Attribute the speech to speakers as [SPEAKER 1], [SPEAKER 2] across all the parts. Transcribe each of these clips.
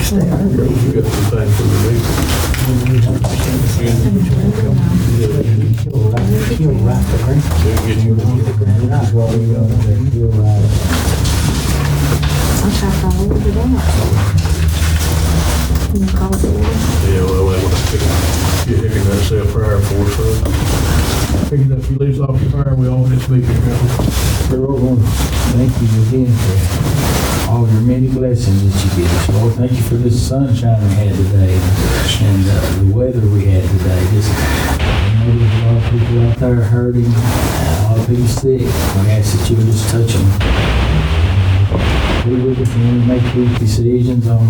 [SPEAKER 1] You got the thing for the meeting.
[SPEAKER 2] He'll write the grant.
[SPEAKER 1] They'll get you one.
[SPEAKER 2] That's what we got there. He'll write it.
[SPEAKER 3] I'll try to hold it out. You can call it order.
[SPEAKER 1] Yeah, well, they want to get him that say a prayer for us. So figured if he leaves off the prayer, we all this meeting.
[SPEAKER 2] We're all going to thank you again for all your many blessings that you give us. Lord, thank you for this sunshine we had today and the weather we had today. Just, I know there's a lot of people out there hurting, a lot of people sick. We ask that you would just touch them. We would when we make good decisions on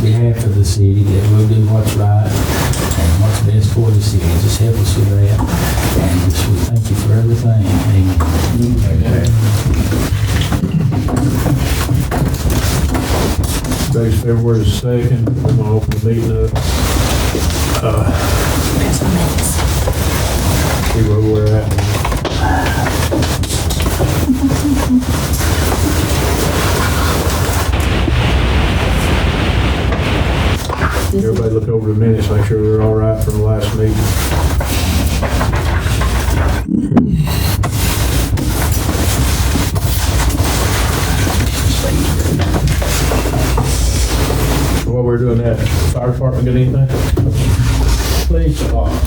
[SPEAKER 2] behalf of the city, that we'll do what's right and what's best for the city. Just help us with that. And just we thank you for everything.
[SPEAKER 1] Today's February the 2nd. We're going to open the meeting up. See where we're at. Everybody look over the minutes, make sure they're all right from the last meeting. While we're doing that, fire department got anything?
[SPEAKER 4] Police department.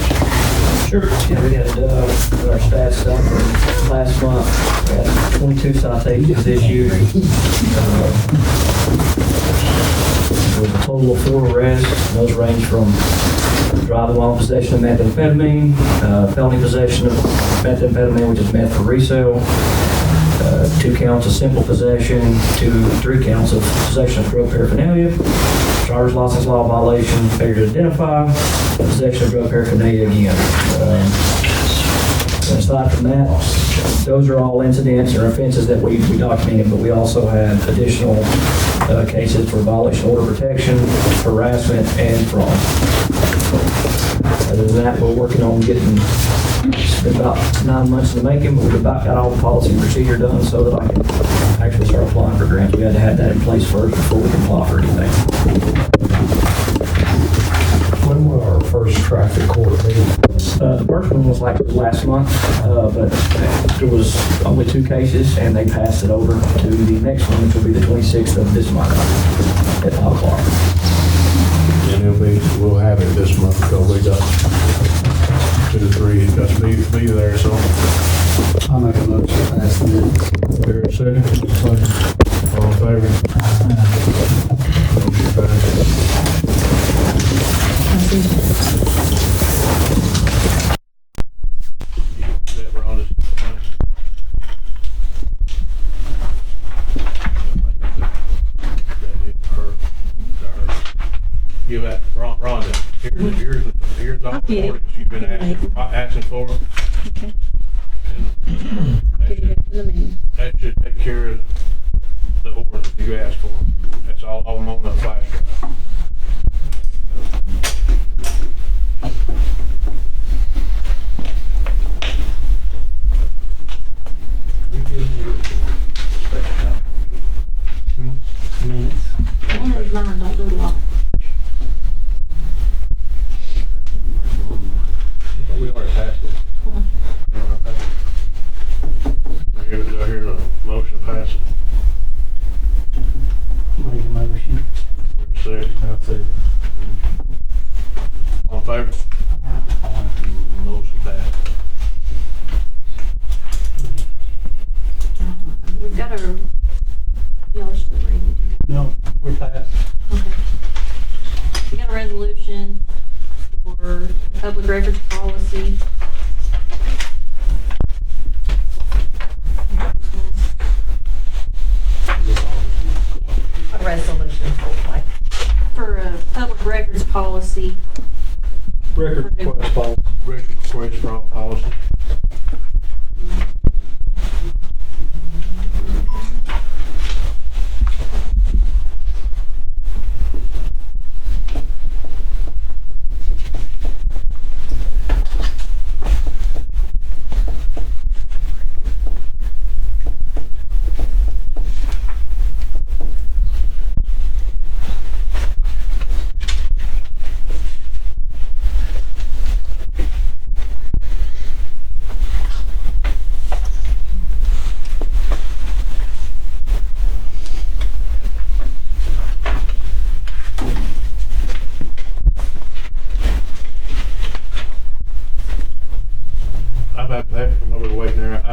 [SPEAKER 4] Sure. Yeah, we had, our stats done for last month. We had 22 citations issued. With a total of 4 arrests. Those range from driving while in possession of methamphetamine, felony possession of methamphetamine, which is meth for resale, 2 counts of simple possession, 3 counts of possession of drug paraphernalia, driver's license law violation, failure to identify, possession of drug paraphernalia again. And aside from that, those are all incidents or offenses that we documented, but we also had additional cases for violation of order of protection, harassment, and fraud. Other than that, we're working on getting, it's been about 9 months in the making, but we've about got all the policy and procedure done so that I can actually start applying for grants. We had to have that in place first before we can apply for anything.
[SPEAKER 5] When will our first traffic court meeting?
[SPEAKER 4] The first one was like last month, but there was only 2 cases, and they passed it over to the next one, which will be the 26th of this month at 5 o'clock.
[SPEAKER 1] And we'll have it this month because we got 2 to 3 got to be there, so.
[SPEAKER 5] I'll make a motion to pass the minutes.
[SPEAKER 1] There a second? All in favor? Motion Is that Rhonda's? Give that, Rhonda, here's all the orders you've been asking for.
[SPEAKER 3] Okay.
[SPEAKER 1] And
[SPEAKER 3] Get it into the meeting.
[SPEAKER 1] that should take care of the orders you asked for. That's all of them on the flash drive.
[SPEAKER 5] Minutes.
[SPEAKER 3] One of mine don't do a lot.
[SPEAKER 1] We already passed it. I hear the motion pass it.
[SPEAKER 5] Make a motion.
[SPEAKER 1] Second.
[SPEAKER 5] I'll say.
[SPEAKER 1] All in favor? Motion passed.
[SPEAKER 3] We've got our, y'all are still reading.
[SPEAKER 5] No, we're passed.
[SPEAKER 3] Okay. We got a resolution for public records policy.
[SPEAKER 6] A resolution
[SPEAKER 3] For a public records policy.
[SPEAKER 5] Record request policy.
[SPEAKER 1] Record request for all policy.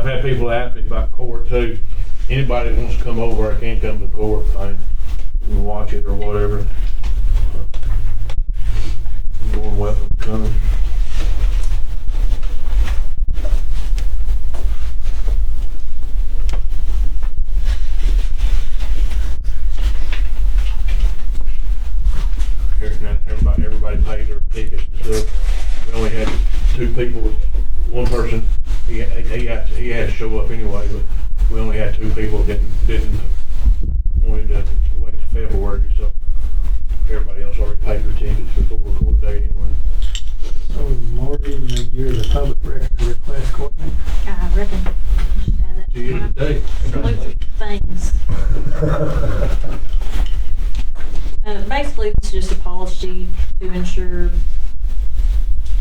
[SPEAKER 1] I've had people ask me about court too. Anybody that wants to come over, I can't come to court, fine, and watch it or whatever. You're more than welcome to come. Everybody paid their tickets and stuff. We only had 2 people, one person, he had to show up anyway, but we only had 2 people that didn't wanted to wait till February, so everybody else already paid their tickets before court day anyway.
[SPEAKER 7] So, Marty, you're the public record request coordinator.
[SPEAKER 3] I reckon we should add that.
[SPEAKER 1] See you today.
[SPEAKER 3] Salute things. Basically, it's just a policy to ensure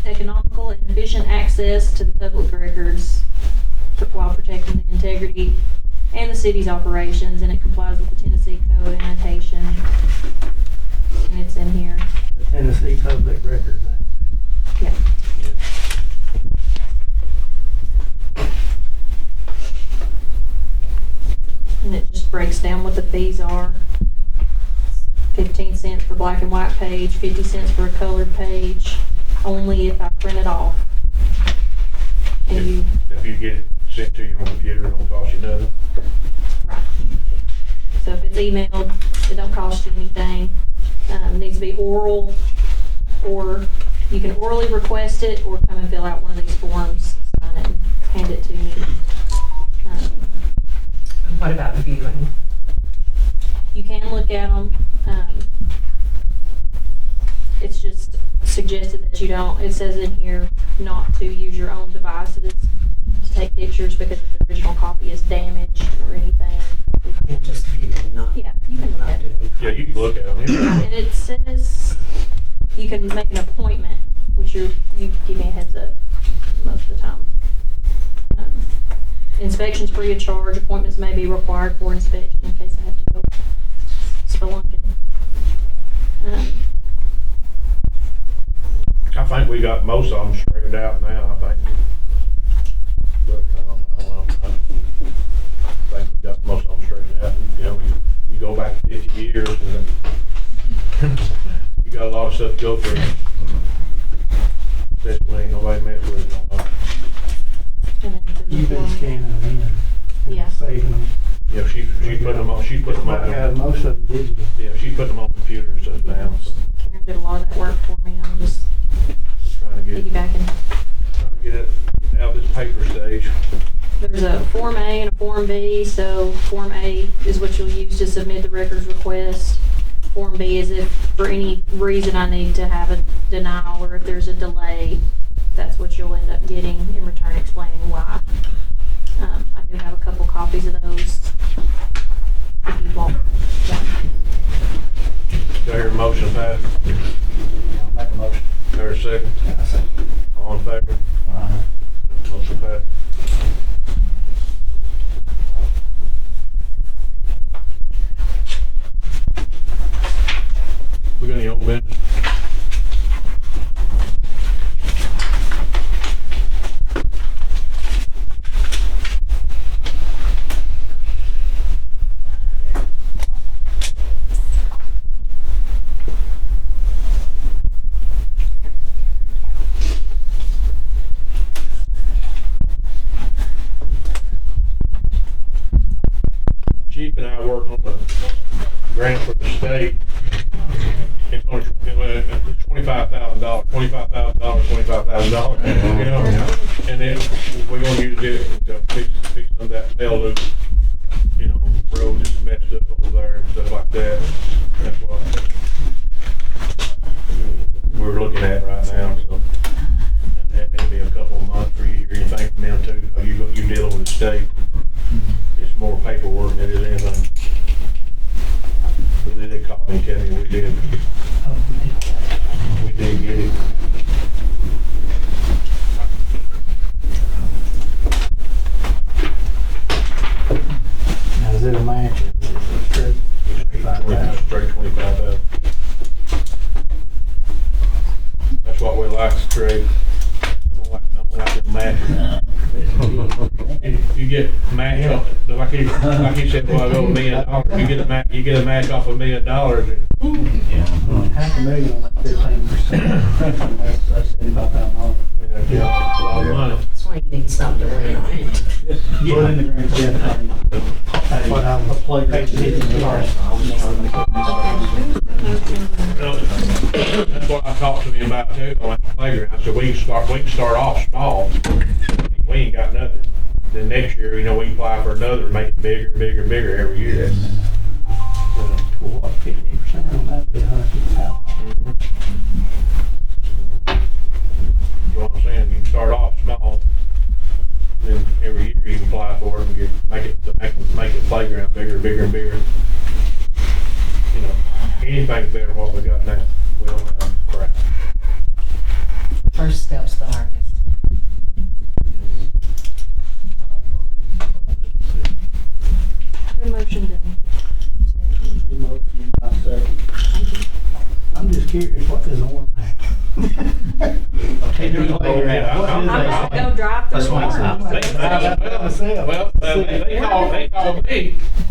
[SPEAKER 3] economical and efficient access to the public records while protecting the integrity and the city's operations, and it complies with the Tennessee Code annotation, and it's in here.
[SPEAKER 7] The Tennessee Public Records Act.
[SPEAKER 3] Yeah. And it just breaks down what the fees are. 15 cents for black and white page, 50 cents for a colored page, only if I print it off. And you,
[SPEAKER 1] If you get it sent to you on the computer, it don't cost you nothing.
[SPEAKER 3] right. So if it's emailed, it don't cost you anything. It needs to be oral, or you can orally request it, or come and fill out one of these forms, sign it, and hand it to me.
[SPEAKER 6] What about viewing?
[SPEAKER 3] You can look at them. It's just suggested that you don't, it says in here not to use your own devices to take pictures because if the original copy is damaged or anything.
[SPEAKER 6] Just viewing, not.
[SPEAKER 3] Yeah, you can look at it.
[SPEAKER 1] Yeah, you can look at them.
[SPEAKER 3] And it says you can make an appointment, which you give me a heads up most of the time. Inspections free of charge. Appointments may be required for inspection in case I have to go spelunking.
[SPEAKER 1] I think we got most of them straightened out now, I think. But I don't know. I think we got most of them straightened out. You know, you go back 50 years and then you got a lot of stuff to go through. Especially ain't nobody mess with it no more.
[SPEAKER 3] And then there's
[SPEAKER 7] You've
[SPEAKER 3] a
[SPEAKER 7] been
[SPEAKER 3] form.
[SPEAKER 7] scanning them in. And
[SPEAKER 3] Yeah.
[SPEAKER 7] saving them.
[SPEAKER 1] Yeah, she put them on, she put them
[SPEAKER 7] About got
[SPEAKER 1] on,
[SPEAKER 7] most of them digital.
[SPEAKER 1] yeah, she put them on the computer and stuff now, so
[SPEAKER 3] Karen did a lot of that work for me. I'm just
[SPEAKER 1] trying to get it out of this paper stage.
[SPEAKER 3] There's a Form A and a Form B. So Form A is what you'll use to submit the records request. Form B is if for any reason I need to have a denial or if there's a delay, that's what you'll end up getting in return explaining why. I do have a couple copies of those if you want one.
[SPEAKER 1] Do I hear a motion, Pat?
[SPEAKER 2] I'll make a motion.
[SPEAKER 1] There a second? All in favor? Motion passed. We got any old business? Chief and I worked on a grant for the state. It's only $25,000, $25,000, you know? And then we're gonna use it to fix some of that bell loop, you know, road that's messed up over there and stuff like that. That's what we're looking at right now, so. And that'll be a couple of months for you to hear anything from them too. You're dealing with the state. It's more paperwork than it is anything. But they did call me and tell me we did get it.
[SPEAKER 7] Now, is it a match? Is it a straight?
[SPEAKER 1] Straight 25,000. That's what we like, straight. I don't like them matches. like you said, well, I go $1 million, you get a match off $1 million, and,
[SPEAKER 7] $500,000 on that 15%. That's $75,000.
[SPEAKER 1] you know, a lot of money.
[SPEAKER 6] That's why you need something to lean on.
[SPEAKER 7] Put in the grant, that's what I was
[SPEAKER 1] That's what I talked to me about too, on the playground. I said, we can start off small. We ain't got nothing. Then next year, you know, we can apply for another and make it bigger, bigger, bigger every year.
[SPEAKER 7] Well, what, 15% on that, be $150,000.
[SPEAKER 1] You know what I'm saying? You can start off small, then every year you can apply for it and make the playground bigger, bigger, and bigger. You know, anything's better than what we got now. We don't have crap.
[SPEAKER 6] First step's the hardest.
[SPEAKER 3] Who motioned it?
[SPEAKER 7] Motion, I second.
[SPEAKER 3] Thank you.
[SPEAKER 7] I'm just curious, what does Orm have?
[SPEAKER 3] I'm about to go drive through
[SPEAKER 4] That's why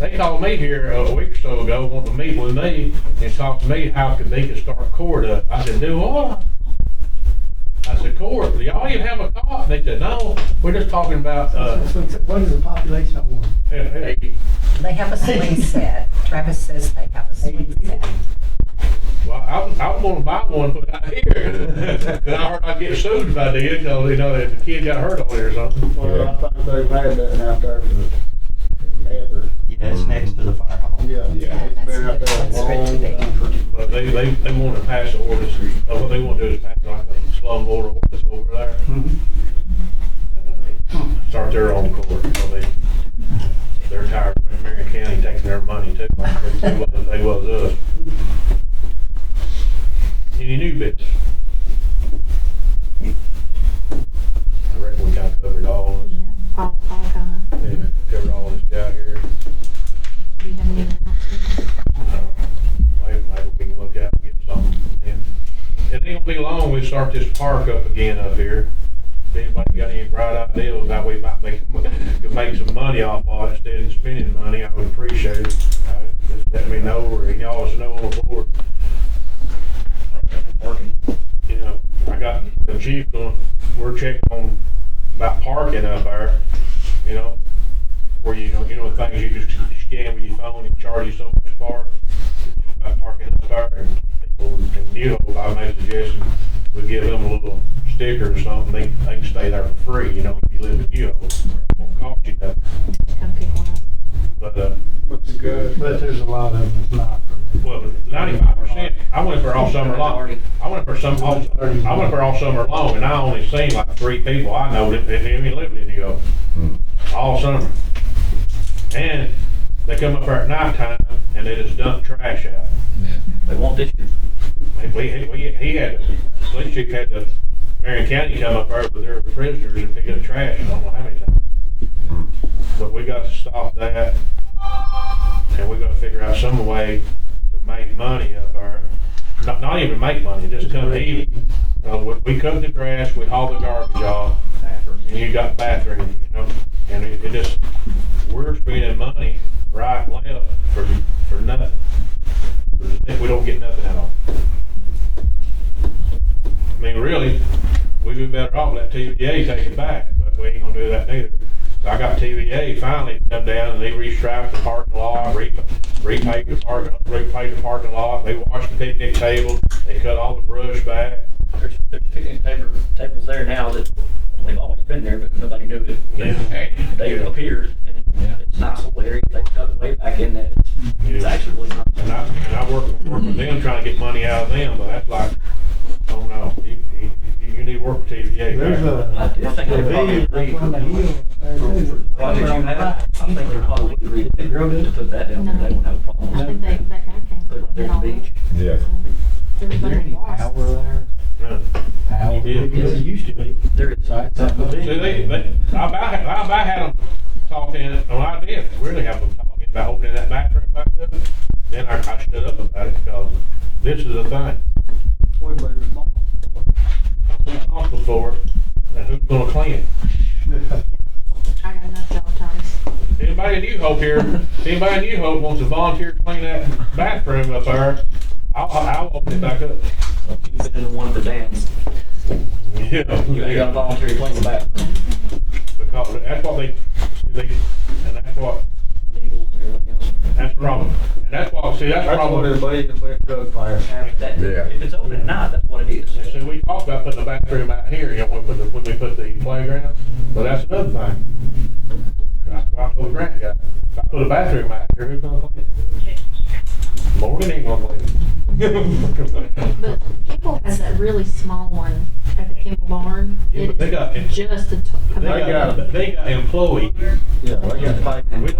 [SPEAKER 1] They called me here a week or so ago, wanting to meet with me and talk to me how they could start court up. I said, do what? I said, court, do y'all even have a cop? They said, no, we're just talking about,
[SPEAKER 7] What is the population of Orm?
[SPEAKER 6] They have a swing set. Travis says they have a swing set.
[SPEAKER 1] well, I was gonna buy one, put out here. Then I heard I'd get sued if I did, because, you know, if the kid got hurt on it or something.
[SPEAKER 8] Well, I think they've had that out there for ever.
[SPEAKER 9] Yeah, it's next to the fire hall.
[SPEAKER 8] Yeah, it's been out there a long time.
[SPEAKER 1] But they want to pass the ordinance, what they want to do is pass like a slum order ordinance over there. Start their own court, so they're tired of Marion County taking their money too, like they was us. Any new business? I reckon we kinda covered all of this.
[SPEAKER 3] Yeah, Paul kinda,
[SPEAKER 1] Covered all this guy here.
[SPEAKER 3] do you have any announcements?
[SPEAKER 1] Maybe we can look out and get something. And it ain't gonna be long, we start this park up again up here. If anybody got any bright ideas how we might could make some money off of it instead of spending money, I would appreciate it. Just let me know, or any of us know on the board. You know, I got the chief we're checking on about parking up there, you know, where you know things you just scan with your phone and charge you so much for about parking up there, and people in New Hope, I made a suggestion we give them a little sticker or something, they can stay there for free, you know, if you live in New Hope, it won't cost you nothing.
[SPEAKER 3] Come pick one up.
[SPEAKER 1] But
[SPEAKER 8] But the good.
[SPEAKER 7] But there's a lot of them that's not.
[SPEAKER 1] well, 95%. I went for all summer long. I went for all summer long, and I only seen like 3 people I know that even lived in New Hope all summer. And they come up there at nighttime and they just dump trash out.
[SPEAKER 4] They want this year.
[SPEAKER 1] He had, police chief had the Marion County come up there with their prisoners and pick up trash, I don't know how many times. But we got to stop that, and we got to figure out some way to make money up there. Not even make money, just come even. We cut the grass, we haul the garbage off, and you got bathrooms, you know, and it just, we're spending money right and left for nothing. We don't get nothing out of it. I mean, really, we'd be better off let TVA take it back, but we ain't gonna do that neither. So I got TVA finally come down and they restriped the parking lot, repaved the parking lot, they washed the picnic table, they cut all the brush back.
[SPEAKER 4] There's picnic tables there now that they've always been there, but nobody knew it. They appeared, and it's a nice little area. They cut way back in that. It's actually really nice.
[SPEAKER 1] And I work with them trying to get money out of them, but that's like, oh no, you need to work with TVA.
[SPEAKER 7] There's
[SPEAKER 4] I think they probably agreed
[SPEAKER 7] on the hill there too.
[SPEAKER 4] for the project you have. I think they probably agreed to put that down there. They won't have a problem
[SPEAKER 3] I
[SPEAKER 4] with
[SPEAKER 3] think that guy came.
[SPEAKER 4] put it there at the beach.
[SPEAKER 5] Yeah.
[SPEAKER 2] Is there any power there?
[SPEAKER 1] Yeah.
[SPEAKER 2] Power?
[SPEAKER 1] Yeah.
[SPEAKER 7] Yes, it used to be.
[SPEAKER 4] There is.
[SPEAKER 1] See, I about had them talking, well, I did really have them talking about opening that bathroom back up. Then I stood up about it because this is the thing.
[SPEAKER 8] We better respond.
[SPEAKER 1] I'm responsible for it, and who's gonna clean it?
[SPEAKER 3] I got enough job titles.
[SPEAKER 1] Anybody in New Hope here, if anybody in New Hope wants to volunteer to clean that bathroom up there, I'll open it back up.
[SPEAKER 4] I'll keep it in the one at the dance.
[SPEAKER 1] Yeah.
[SPEAKER 4] You gotta volunteer to clean the bathroom.
[SPEAKER 1] Because that's what they, and that's what,
[SPEAKER 4] Needles and everything else.
[SPEAKER 1] that's the problem. And that's what, see, that's the
[SPEAKER 8] That's what
[SPEAKER 1] problem.
[SPEAKER 8] it'll be a drug fire.
[SPEAKER 4] If it's open at night, that's what it is.
[SPEAKER 1] And see, we talked about putting the bathroom out here, you know, when we put the playground, but that's another thing. That's why I told Grant, guy, if I put a bathroom out here, who's gonna clean it? Morgan ain't gonna clean it.
[SPEAKER 3] But Kimball has that really small one at the Kimball barn.
[SPEAKER 1] Yeah, but they got-
[SPEAKER 3] just a
[SPEAKER 1] They got employees.
[SPEAKER 8] Yeah, they got fighting.
[SPEAKER 1] We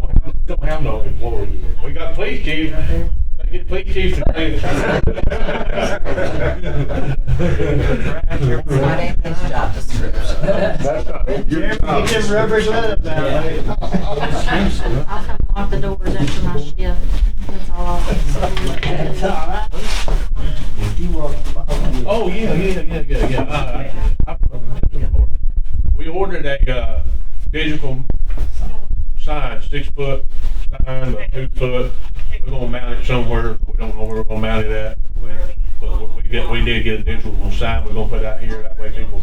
[SPEAKER 1] don't have no employees. We got police chiefs. They get police chiefs to clean it.
[SPEAKER 6] It's not in his job description.
[SPEAKER 5] That's not,
[SPEAKER 7] You can represent about it.
[SPEAKER 3] I'll come lock the doors after my shift. That's all I'll
[SPEAKER 7] It's
[SPEAKER 3] do.
[SPEAKER 7] all right. You walk by.
[SPEAKER 1] Oh, yeah. We ordered a digital sign, 6-foot sign, a 2-foot. We're gonna mount it somewhere, but we don't know where we're gonna mount it at. But we did get a digital sign we're gonna put out here, that way people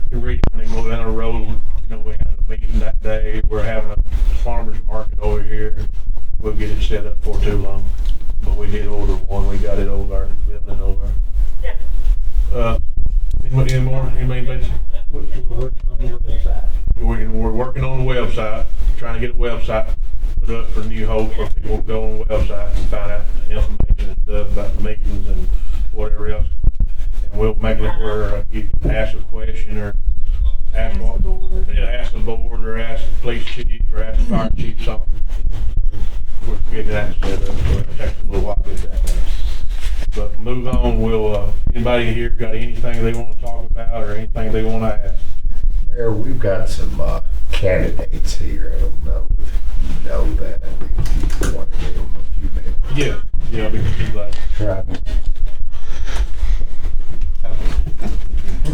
[SPEAKER 1] can read when they go down the road. You know, we had a meeting that day, we're having a farmer's market over here. We'll get it set up for too long. But we did order one, we got it over our building over. Any more? Anybody mention?
[SPEAKER 7] We're working on the website.
[SPEAKER 1] We're working on the website, trying to get a website put up for New Hope, where people can go on the website and find out information and stuff about the meetings and whatever else. And we'll make it where you can ask a question or ask
[SPEAKER 3] Ask the board.
[SPEAKER 1] ask the board or ask the police chief or ask the fire chief something. We're getting that set up, so it takes a little while to get that done. But move on, we'll, anybody here got anything they want to talk about or anything they want to ask?
[SPEAKER 5] Mayor, we've got some candidates here. I don't know if you know that. If you want to give them a few minutes.
[SPEAKER 1] Yeah, I'll be glad.
[SPEAKER 5] Travis.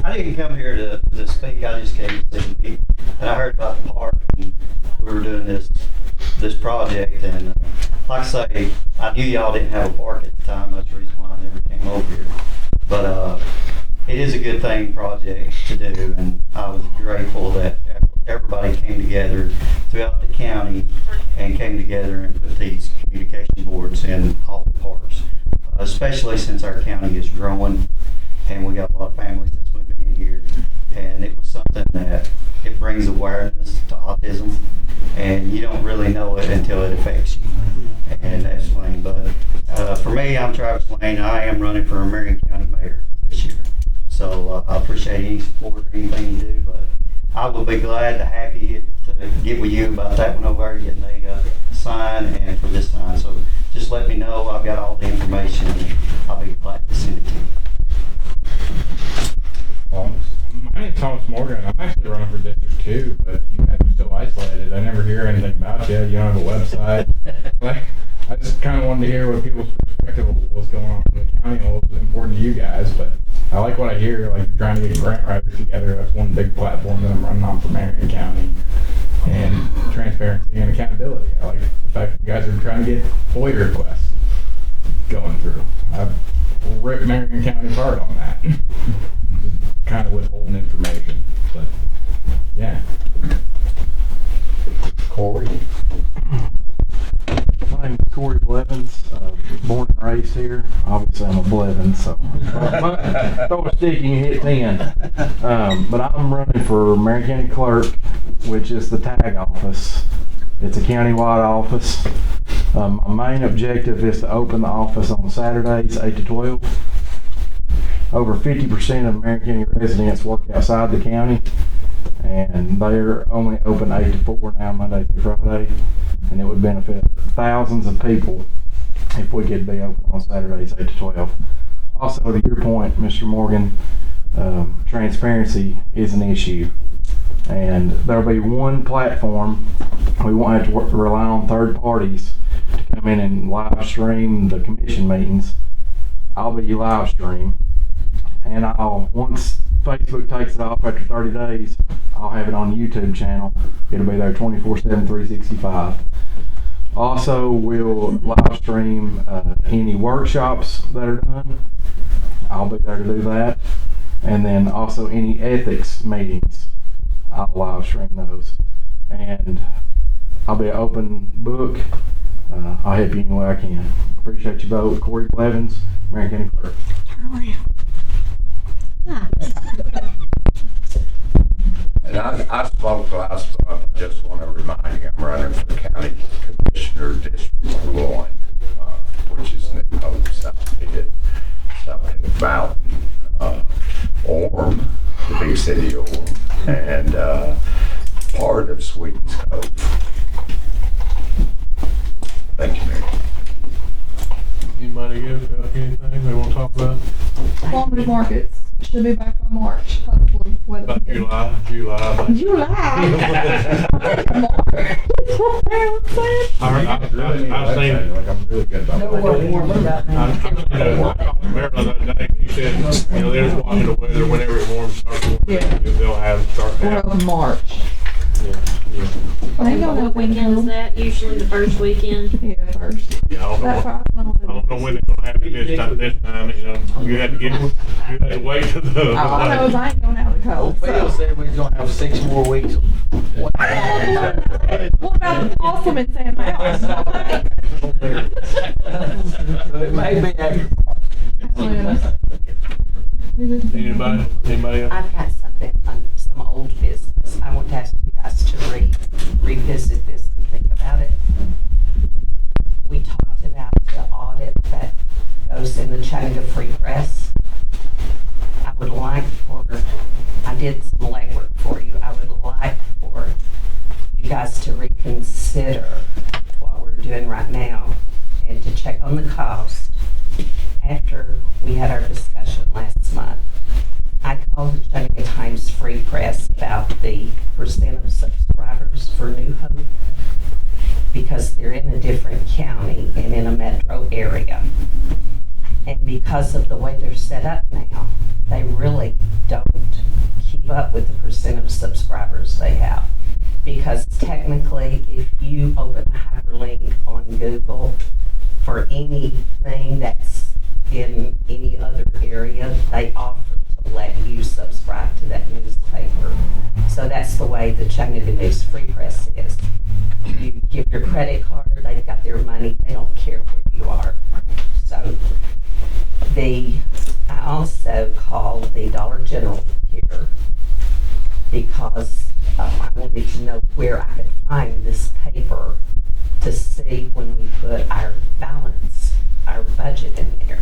[SPEAKER 9] I didn't come here to speak, I just came to meet. And I heard about the park and we were doing this project and like I say, I knew y'all didn't have a park at the time, that's the reason why I never came over here. But it is a good thing project to do and I was grateful that everybody came together throughout the county and came together and put these communication boards in all the parks. Especially since our county is growing and we got a lot of families that's moving in here. And it was something that it brings awareness to autism and you don't really know it until it affects you. And that's Lane. But for me, I'm Travis Lane. I am running for Marion County Mayor this year. So I appreciate any support or anything you do, but I will be glad to happy to get with you about that one over there, getting a sign and for this sign. So just let me know. I've got all the information and I'll be glad to send it to you.
[SPEAKER 10] My name's Thomas Morgan. I'm actually running for District 2, but you guys are still isolated. I never hear anything about you. You don't have a website. Like, I just kind of wanted to hear what people's perspective of what's going on in the county and what's important to you guys. But I like what I hear. Like, you're trying to get grant writers together. That's one big platform that I'm running on for Marion County. And transparency and accountability. I like the fact that you guys are trying to get FOIA requests going through. I've ripped Marion County apart on that. Kind of withholding information, but yeah.
[SPEAKER 5] Corey.
[SPEAKER 11] My name's Corey Blevins, born and raised here. Obviously I'm a Blevins, so throw a stick and you hit 10. But I'm running for Marion County Clerk, which is the tag office. It's a county-wide office. My main objective is to open the office on Saturdays, 8 to 12. Over 50% of Marion County residents work outside the county, and they're only open 8 to 4 now, Monday through Friday, and it would benefit thousands of people if we could be open on Saturdays 8 to 12. Also, to your point, Mr. Morgan, transparency is an issue, and there'll be one platform. We won't have to rely on third parties to come in and live stream the commission meetings. I'll be live stream. And once Facebook takes it off after 30 days, I'll have it on the YouTube channel. It'll be there 24/7, 365. Also, we'll live stream any workshops that are done. I'll be there to do that. And then also any ethics meetings, I'll live stream those. And I'll be an open book. I'll help you any way I can. Appreciate your vote. Corey Blevins, Marion County Clerk.
[SPEAKER 5] And I spoke last month. I just want to remind you, I'm running for County Commissioner District 1, which is New Hope, South Pitt, South Mountain, Orm, the big city of Orm, and part of Sweetens Cove. Thank you, Mary.
[SPEAKER 1] Anybody else got anything they want to talk about?
[SPEAKER 12] Farmers markets should be back by March, hopefully. Weather
[SPEAKER 1] About
[SPEAKER 12] permitting.
[SPEAKER 1] July, I think.
[SPEAKER 12] July.
[SPEAKER 1] I've seen,
[SPEAKER 10] Like, I'm really good about
[SPEAKER 6] No
[SPEAKER 10] that.
[SPEAKER 6] word warmer about
[SPEAKER 1] I
[SPEAKER 6] now.
[SPEAKER 1] talked to Marilyn the other day, she said, they're just watching the weather, whenever it warms, starts warming,
[SPEAKER 12] Yeah.
[SPEAKER 1] they'll start
[SPEAKER 12] We're
[SPEAKER 1] having.
[SPEAKER 12] open March.
[SPEAKER 3] What weekend is that? Usually the first weekend.
[SPEAKER 12] Yeah, first.
[SPEAKER 1] Yeah, I
[SPEAKER 12] That's
[SPEAKER 1] don't
[SPEAKER 12] right.
[SPEAKER 1] know when they're gonna have it this time, you had to wait till the.
[SPEAKER 12] All I know is I ain't going out in the cold.
[SPEAKER 2] Phil
[SPEAKER 12] So.
[SPEAKER 2] said we was gonna have 6 more weeks.
[SPEAKER 12] What about the possum in Sand Mountain?
[SPEAKER 2] So it may be after.
[SPEAKER 1] Anybody else?
[SPEAKER 6] I've got something on some old business. I want to ask you guys to revisit this and think about it. We talked about the audit that goes in the Chattanooga Free Press. I would like I did some legwork for you. I would like for you guys to reconsider what we're doing right now and to check on the cost. After we had our discussion last month, I called the Chattanooga Times Free Press about the percent of subscribers for New Hope because they're in a different county and in a metro area. And because of the way they're set up now, they really don't keep up with the percent of subscribers they have. Because technically, if you open a hyperlink on Google for anything that's in any other area, they offer to let you subscribe to that newspaper. So that's the way the Chattanooga News Free Press is. You give your credit card, they've got their money, they don't care where you are. So I also called the Dollar General here because I wanted to know where I could find this paper to see when we put our balance, our budget in there.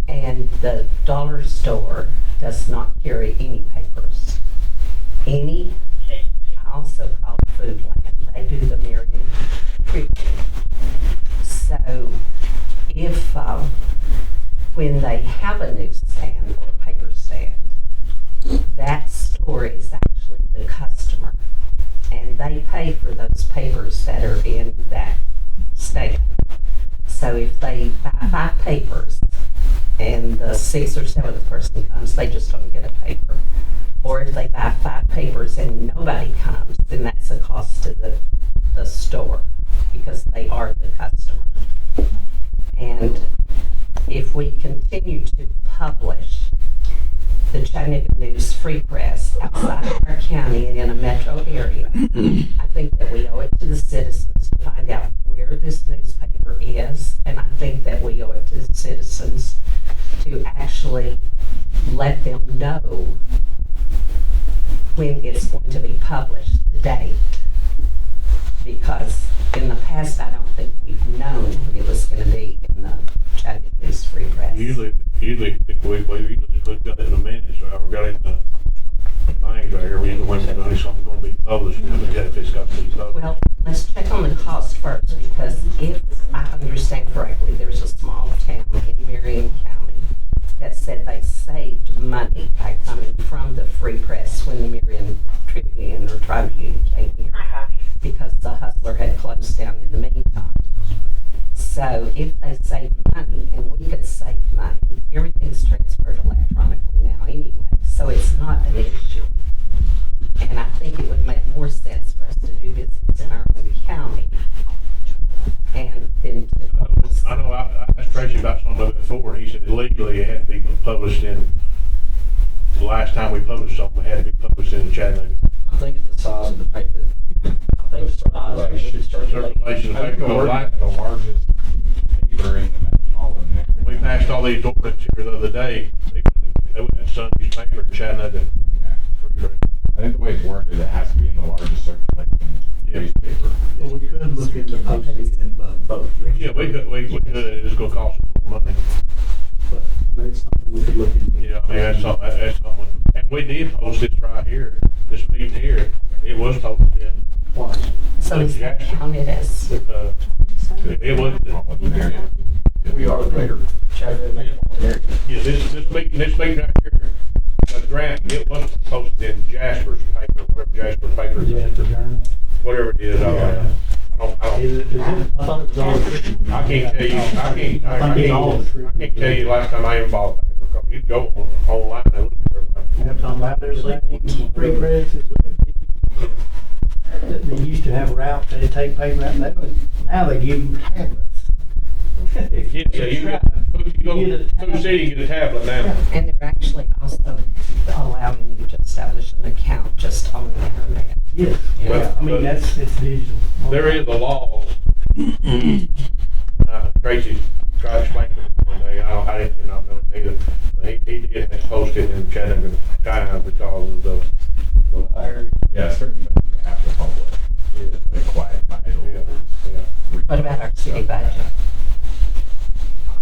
[SPEAKER 6] And the dollar store does not carry any papers. I also called Foodland. They do the Marion Tribune. So if when they have a newsstand or a paper stand, that store is actually the customer. And they pay for those papers that are in that stand. So if they buy 5 papers and the 6th or 7th person comes, they just don't get a paper. Or if they buy 5 papers and nobody comes, then that's a cost to the store because they are the customer. And if we continue to publish the Chattanooga News Free Press outside of our county and in a metro area, I think that we owe it to the citizens to find out where this newspaper is, and I think that we owe it to the citizens to actually let them know when it's going to be published, the date. Because in the past, I don't think we've known when it was going to be in the Chattanooga News Free Press.
[SPEAKER 1] Usually we usually got it in the minutes, or got it in the things right here, we usually when something's going to be published, if it's got to be published.
[SPEAKER 6] Well, let's check on the cost first, because if I understand correctly, there's a small town in Marion County that said they saved money by coming from the Free Press when the Marion Tribune or Tribune came here, because the Hustler had closed down in the meantime. So if they saved money and we could save money, everything's transferred electronically now anyway, so it's not an issue. And I think it would make more sense for us to do business in our own county
[SPEAKER 1] I asked Tracy about something of it before, he said legally it had to be published in, the last time we published something, it had to be published in the Chattanooga.
[SPEAKER 4] I think it's the size of the paper. I think it's the size of the circulation.
[SPEAKER 1] Circulation of
[SPEAKER 10] I think
[SPEAKER 1] paper.
[SPEAKER 10] the largest paper in the metropolitan area.
[SPEAKER 1] When we passed all these ordinances here the other day, they went in Sunday's paper in Chattanooga.
[SPEAKER 10] Yeah. I think the way it's worded, it has to be in the largest circulating newspaper.
[SPEAKER 7] Well, we could look into posting it in both.
[SPEAKER 1] Yeah, we could, it's gonna cost us more money.
[SPEAKER 7] But, I mean, it's something we could look into.
[SPEAKER 1] Yeah, I mean, that's something, and we did post this right here, this meeting here, it was posted in,
[SPEAKER 7] Twice.
[SPEAKER 6] So is that counted as,
[SPEAKER 1] it was,
[SPEAKER 4] We are the greater Chattanooga metropolitan area.
[SPEAKER 1] yeah, this meeting right here, the grant, it was posted in Jasper's paper, whatever Jasper's paper
[SPEAKER 7] Yeah,
[SPEAKER 1] is,
[SPEAKER 7] the journal.
[SPEAKER 1] whatever it is, I don't,
[SPEAKER 7] Is it, I thought it was all the trees.
[SPEAKER 1] I can't tell you, I can't tell you last time I even bought a paper, 'cause you go online and look at everything.
[SPEAKER 7] We're talking about everything, free press is they used to have routes, they'd take paper out, now they give them tablets.
[SPEAKER 1] Yeah, so you go, Sioux City, get a tablet now.
[SPEAKER 6] and they're actually also allowing you to establish an account just on the internet.
[SPEAKER 7] Yes,
[SPEAKER 1] Yeah.
[SPEAKER 7] yeah, I mean, it's digital.
[SPEAKER 1] There is a law. Tracy tried to explain to me one day, I didn't know it either, but he did have to post it in Chattanooga Times because of the law.
[SPEAKER 10] Yeah, certainly you have to publish.
[SPEAKER 1] Yeah.
[SPEAKER 10] Like quiet title.
[SPEAKER 1] Yeah.
[SPEAKER 6] What about our city budget?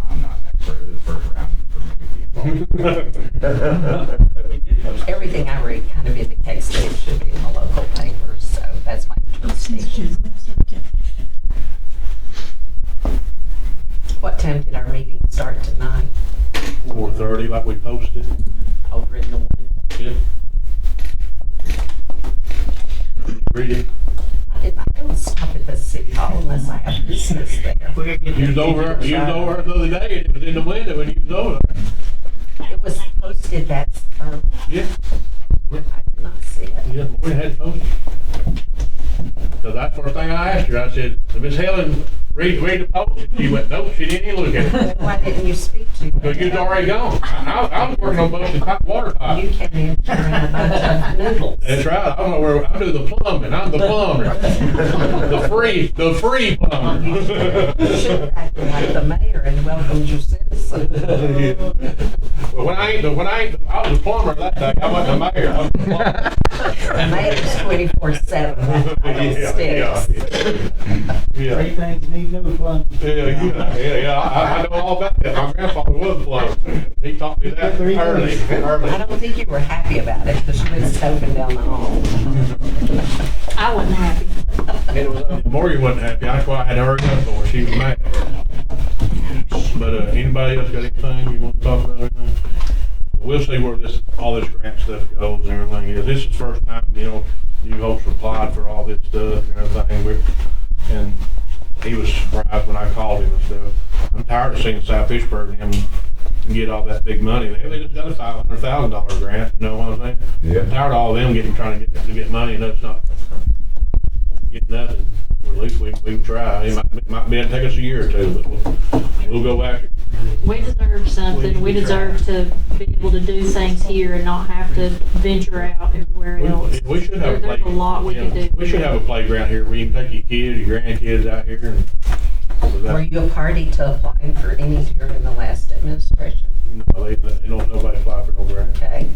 [SPEAKER 10] I'm not an expert at this first round for me to be involved.
[SPEAKER 6] Everything I read kind of indicates that it should be in the local papers, so that's my interpretation. What time did our meeting start tonight?
[SPEAKER 1] 4:30, like we posted.
[SPEAKER 6] Over in the window?
[SPEAKER 1] Yeah. Read it.
[SPEAKER 6] I don't stop at the city hall unless I have business there.
[SPEAKER 7] We gotta get
[SPEAKER 1] You was over the other day, and it was in the window when you was over there.
[SPEAKER 6] It was posted that early.
[SPEAKER 1] Yeah.
[SPEAKER 6] I did not see it.
[SPEAKER 1] Yeah, we had it posted. Cause that's the first thing I asked her, I said, Miss Helen, read the post. She went, nope, she didn't even look at it.
[SPEAKER 6] Why didn't you speak to me?
[SPEAKER 1] Cause you was already gone. I was working on busting water
[SPEAKER 6] You
[SPEAKER 1] pipes.
[SPEAKER 6] came in carrying a bunch of noodles.
[SPEAKER 1] That's right, I don't know where, I do the plumbing, I'm the plumber. The free plumber.
[SPEAKER 6] You should have acted like the mayor and welcomed your citizens.
[SPEAKER 1] Well, when I was a plumber that day, I wasn't the mayor, I was the plumber.
[SPEAKER 6] The mayor's 24/7. I don't
[SPEAKER 1] Yeah.
[SPEAKER 7] Three things need no fun.
[SPEAKER 1] Yeah, I know all about that. My grandfather was a plumber. He taught me that early.
[SPEAKER 6] I don't think you were happy about it because you went scoping down the hall.
[SPEAKER 3] I wasn't happy.
[SPEAKER 1] Morgan wasn't happy. That's why I had to hurry up for her. She was mad. But anybody else got anything you want to talk about? Anything? We'll see where all this grant stuff goes and everything is. This is the first time, you folks applied for all this stuff and everything. And he was surprised when I called him and stuff. I'm tired of seeing South Fishburne and him get all that big money. They just got a $500,000 grant, you know what I'm saying?
[SPEAKER 5] Yeah.
[SPEAKER 1] I'm tired of all of them trying to get money and us not get nothing. Well, at least we can try. It might be, take us a year or two, but we'll go after it.
[SPEAKER 3] We deserve something. We deserve to be able to do things here and not have to venture out everywhere else.
[SPEAKER 1] We should have
[SPEAKER 3] There's a lot we can do.
[SPEAKER 1] We should have a playground here where you can take your kids, your grandkids out here.
[SPEAKER 6] Were you a party to applying for any during the last administration?
[SPEAKER 1] No, they don't, nobody apply for no grant.
[SPEAKER 6] Okay.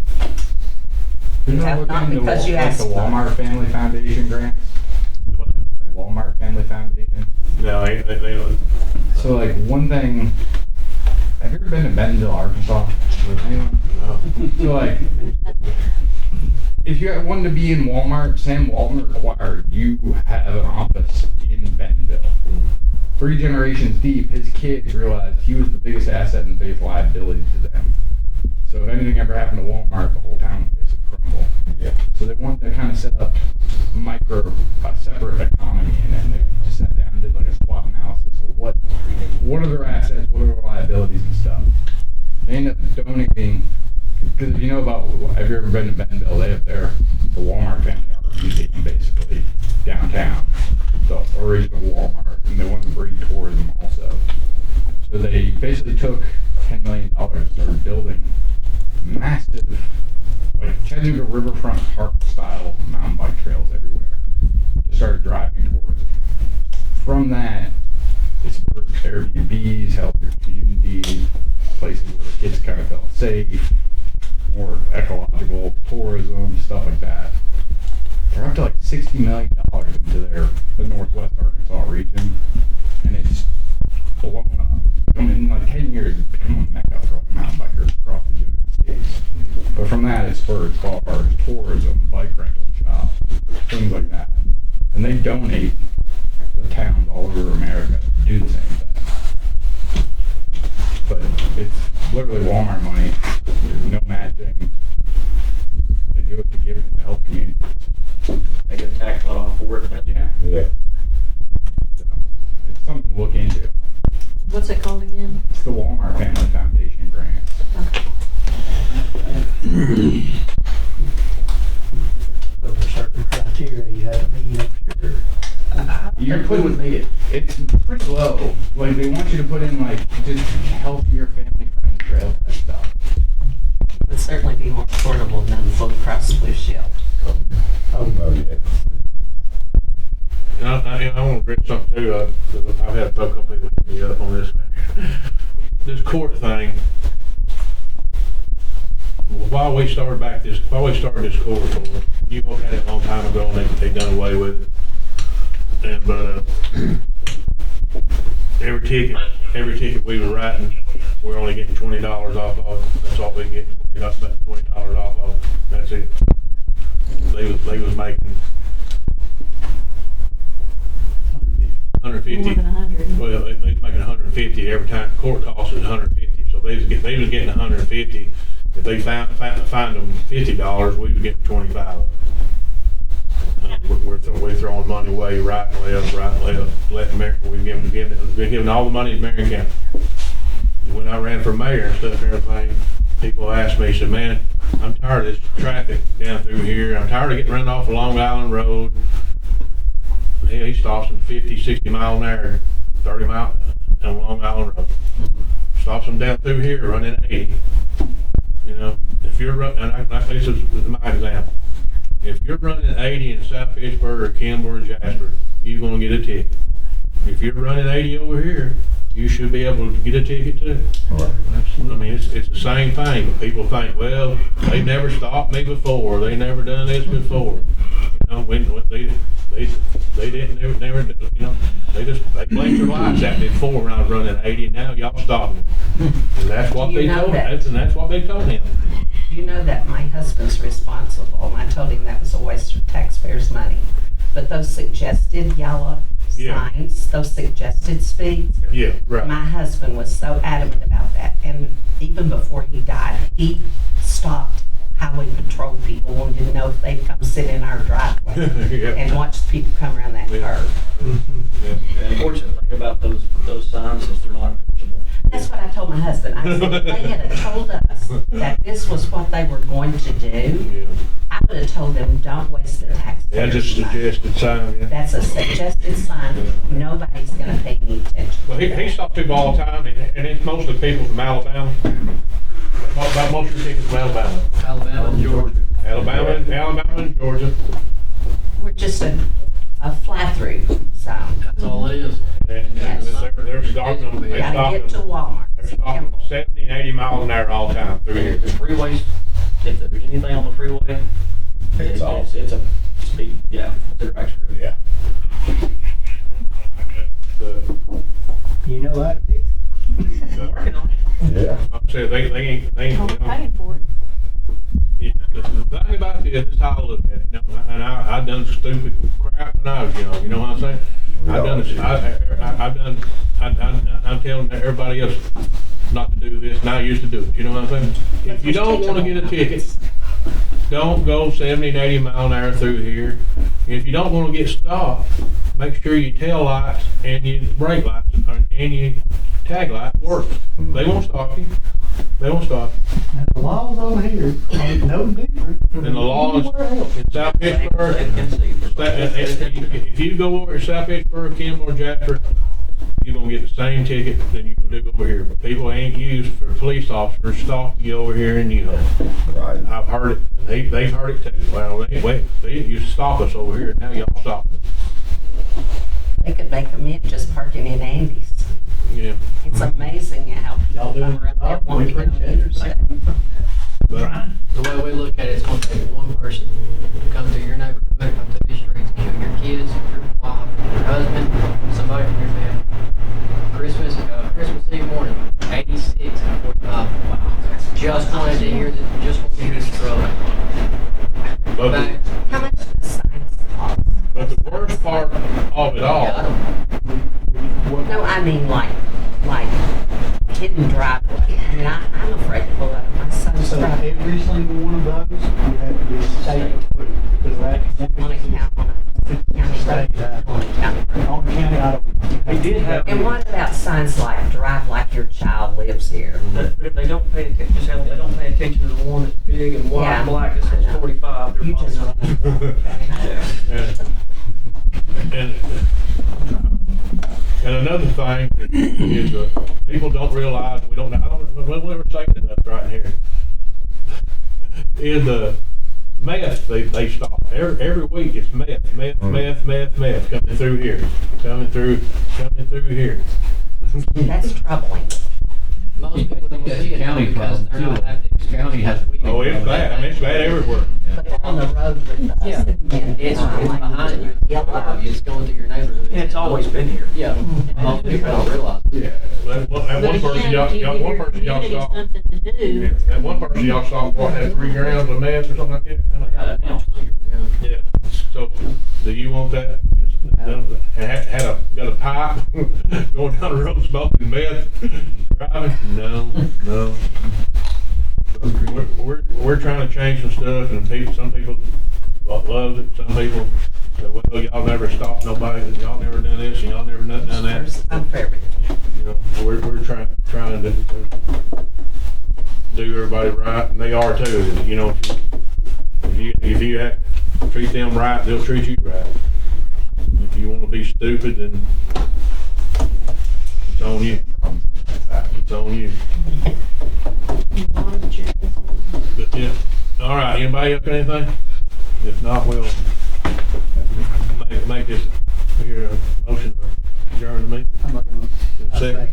[SPEAKER 10] Didn't I
[SPEAKER 6] have
[SPEAKER 10] look
[SPEAKER 6] not
[SPEAKER 10] into
[SPEAKER 6] because you
[SPEAKER 10] like
[SPEAKER 6] asked
[SPEAKER 10] the Walmart Family Foundation grants? The Walmart Family Foundation?
[SPEAKER 1] No, they don't.
[SPEAKER 10] So like one thing, have you ever been to Bentonville, Arkansas? Anyone?
[SPEAKER 1] No.
[SPEAKER 10] So like, if you wanted to be in Walmart, Sam Walton required you have an office in Bentonville. 3 generations deep, his kids realized he was the biggest asset and the biggest liability to them. So if anything ever happened to Walmart, the whole town would basically crumble.
[SPEAKER 5] Yeah.
[SPEAKER 10] So they wanted to kind of set up a separate economy, and then they just sat down and did like a SWOT analysis of what are their assets, what are their liabilities and stuff. They ended up donating, because if you know about, have you ever been to Bentonville, they have the Walmart Family Art Museum basically downtown, the original Walmart, and they want to breed tourism also. So they basically took $10 million and started building massive, like Chattanooga riverfront park style mountain bike trails everywhere. Just started driving towards it. From that, it spurred Airbnbs, healthier communities, places where the kids kind of felt safe, more ecological tourism, stuff like that. They're up to like $60 million into the Northwest Arkansas region, and it's blown up. I mean, in like 10 years, it's become a mecca for like mountain bikers across the United States. But from that, it spurred bars, tourism, bike rental shops, things like that. And they donate to towns all over America to do the same thing. But it's literally Walmart money. There's no matching. They do it to give to help communities.
[SPEAKER 4] They get a tax cut off for it.
[SPEAKER 10] Yeah.
[SPEAKER 5] Yeah.
[SPEAKER 10] So it's something to look into.
[SPEAKER 3] What's it called again?
[SPEAKER 10] It's the Walmart Family Foundation grants.
[SPEAKER 7] Those are certain criteria you have to meet, I'm sure.
[SPEAKER 10] You're putting it's pretty low. Like they want you to put in like just healthier, family-friendly trail type stuff.
[SPEAKER 6] It would certainly be more affordable than the Blue Cross Blue Shield.
[SPEAKER 5] Oh, yeah.
[SPEAKER 1] And I want to bring something too, because I've had a couple people hit me up on this. This court thing. While we started this court for, you all had it a long time ago and they done away with it. And but every ticket we were writing, we're only getting $20 off of. That's all we get, about $20 off of. That's it. They was making 150.
[SPEAKER 3] More than 100.
[SPEAKER 1] Well, they was making 150 every time. Court cost was 150, so they was getting 150. If they find them $50, we was getting 25. We're throwing money away right and left. We're giving all the money to Marion County. When I ran for mayor and stuff and everything, people asked me, said, man, I'm tired of this traffic down through here. I'm tired of getting run off a Long Island Road. Hell, he stops them 50, 60 miles an hour, 30 miles on Long Island Road. Stops them down through here running 80. You know, if you're running, and this is my example. If you're running 80 in South Pittsburgh or Kimball or Jasper, you're going to get a ticket. If you're running 80 over here, you should be able to get a ticket too.
[SPEAKER 5] Right.
[SPEAKER 1] I mean, it's the same thing. But people think, well, they never stopped me before. They never done this before. You know, when they didn't never you know, they blinked their lights at me before when I was running 80. And now y'all stop me. And that's what
[SPEAKER 6] You
[SPEAKER 1] they
[SPEAKER 6] know
[SPEAKER 1] told
[SPEAKER 6] that.
[SPEAKER 1] him. And that's what they told him.
[SPEAKER 6] You know that my husband's responsible, and I told him that was a waste of taxpayers' money. But those suggested yellow
[SPEAKER 1] Yeah.
[SPEAKER 6] signs, those suggested speeds,
[SPEAKER 1] Yeah, right.
[SPEAKER 6] my husband was so adamant about that. And even before he died, he stopped highway patrol people, wanted to know if they'd come sit in our driveway
[SPEAKER 1] Yeah.
[SPEAKER 6] and watch the people come around that
[SPEAKER 1] Yeah.
[SPEAKER 6] curve.
[SPEAKER 1] Yeah.
[SPEAKER 4] The unfortunate thing about those signs is they're not enforceable.
[SPEAKER 6] That's what I told my husband. I said, if they had told us that this was what they were going to do,
[SPEAKER 1] Yeah.
[SPEAKER 6] I would have told them, don't waste the
[SPEAKER 1] That's
[SPEAKER 6] taxpayers'
[SPEAKER 1] just
[SPEAKER 6] money.
[SPEAKER 1] suggested sign, yeah.
[SPEAKER 6] That's a suggested sign. Nobody's gonna pay any attention.
[SPEAKER 1] Well, he stops people all the time, and it's mostly people from Alabama. About most of the tickets from Alabama.
[SPEAKER 4] Alabama and Georgia.
[SPEAKER 1] Alabama and Georgia.
[SPEAKER 6] We're just a fly-through zone.
[SPEAKER 4] That's all it is.
[SPEAKER 1] And
[SPEAKER 6] Yes.
[SPEAKER 1] they're stopping them,
[SPEAKER 6] You gotta get to Walmart.
[SPEAKER 1] they're stopping 70 and 80 miles an hour all the time through here.
[SPEAKER 4] The freeways, if there's anything on the freeway,
[SPEAKER 5] It's off.
[SPEAKER 4] it's a speed, yeah, it's a extra.
[SPEAKER 5] Yeah.
[SPEAKER 7] You know that.
[SPEAKER 4] Working on it.
[SPEAKER 5] Yeah.
[SPEAKER 1] I'm saying they ain't, you
[SPEAKER 3] I'm
[SPEAKER 1] know.
[SPEAKER 3] paying for it.
[SPEAKER 1] The thing about this is how I look at it, you know, and I done stupid crap when I was young, you know what I'm saying? I'm telling everybody else not to do this, and I used to do it, you know what I'm saying? If you don't wanna get a ticket, don't go 70 and 80 mile an hour through here. If you don't wanna get stopped, make sure your tail lights and your brake lights and your tag light work. They won't stop you. They won't stop.
[SPEAKER 7] And the laws over here ain't no different.
[SPEAKER 1] And the laws
[SPEAKER 7] Anywhere else.
[SPEAKER 1] in South Pittsburgh, if you go over to South Pittsburgh, Kimball, or Jasper, you're gonna get the same ticket that you can do over here. But people ain't used for police officers stalking you over here in Utah.
[SPEAKER 5] Right.
[SPEAKER 1] I've heard it, and they've heard it too. Well, they used to stop us over here, now y'all stop it.
[SPEAKER 6] They could make them in just parking in Andy's.
[SPEAKER 1] Yeah.
[SPEAKER 6] It's amazing how
[SPEAKER 7] Y'all
[SPEAKER 6] people
[SPEAKER 7] doing
[SPEAKER 6] are out there
[SPEAKER 7] your job.
[SPEAKER 6] wanting to
[SPEAKER 7] We
[SPEAKER 6] go
[SPEAKER 7] appreciate it.
[SPEAKER 6] today.
[SPEAKER 1] But
[SPEAKER 13] The way we look at it, it's gonna take one person to come through your neighborhood, come through these streets, kill your kids, your wife, your husband, somebody from your family. Christmas Eve morning, 86 and 45. Wow. Just wanted to hear the struggle.
[SPEAKER 1] but
[SPEAKER 13] Back,
[SPEAKER 6] How much does signs cost?
[SPEAKER 1] the worst part of it all,
[SPEAKER 6] No, I mean like hidden driveway. I mean, I'm afraid to pull out of my son's
[SPEAKER 8] So
[SPEAKER 6] driveway.
[SPEAKER 8] every single one of those, you have to be state approved, because that.
[SPEAKER 6] On a county road, on a county road.
[SPEAKER 8] On the county, I don't.
[SPEAKER 7] We did have,
[SPEAKER 6] And what about signs like drive like your child lives here?
[SPEAKER 4] But if they don't pay attention, just have, they don't pay attention to the one that's big and white and
[SPEAKER 6] Yeah.
[SPEAKER 4] black that says 45, they're
[SPEAKER 6] You
[SPEAKER 4] probably
[SPEAKER 6] just-
[SPEAKER 4] not.
[SPEAKER 1] and another thing is people don't realize, we don't, we'll never say it enough right here, is the meth they stop. Every week it's meth coming through here, coming through here.
[SPEAKER 6] That's troubling.
[SPEAKER 13] most people don't see it
[SPEAKER 2] county
[SPEAKER 13] because they're
[SPEAKER 2] problem,
[SPEAKER 13] not
[SPEAKER 2] too.
[SPEAKER 13] at the
[SPEAKER 2] County has-
[SPEAKER 1] Oh, it's bad, I mean, it's bad everywhere.
[SPEAKER 6] But they're on the road with us.
[SPEAKER 13] Yeah.
[SPEAKER 6] and
[SPEAKER 13] It's behind you,
[SPEAKER 6] Yellow.
[SPEAKER 13] it's going through your neighborhood.
[SPEAKER 4] And it's always been here.
[SPEAKER 13] Yeah, most people don't realize.
[SPEAKER 1] Yeah. That one person y'all stopped.
[SPEAKER 3] Something to do.
[SPEAKER 1] Yeah, that one person y'all stopped, what, had 3 grams of meth or something like that? Yeah, so, do you want that? And got a pipe going down the road smoking meth, driving? No. We're trying to change some stuff, and some people love it, some people say, well, y'all never stopped nobody, y'all never done this, and y'all never done that.
[SPEAKER 6] There's some for everything.
[SPEAKER 1] You know, we're trying to do everybody right, and they are too. You know, if you treat them right, they'll treat you right. If you want to be stupid, then it's on you. It's on you. But yeah, all right. Anybody else got anything? If not, we'll make this here a motion to adjourn the meeting.
[SPEAKER 8] I'm not gonna.
[SPEAKER 1] Second.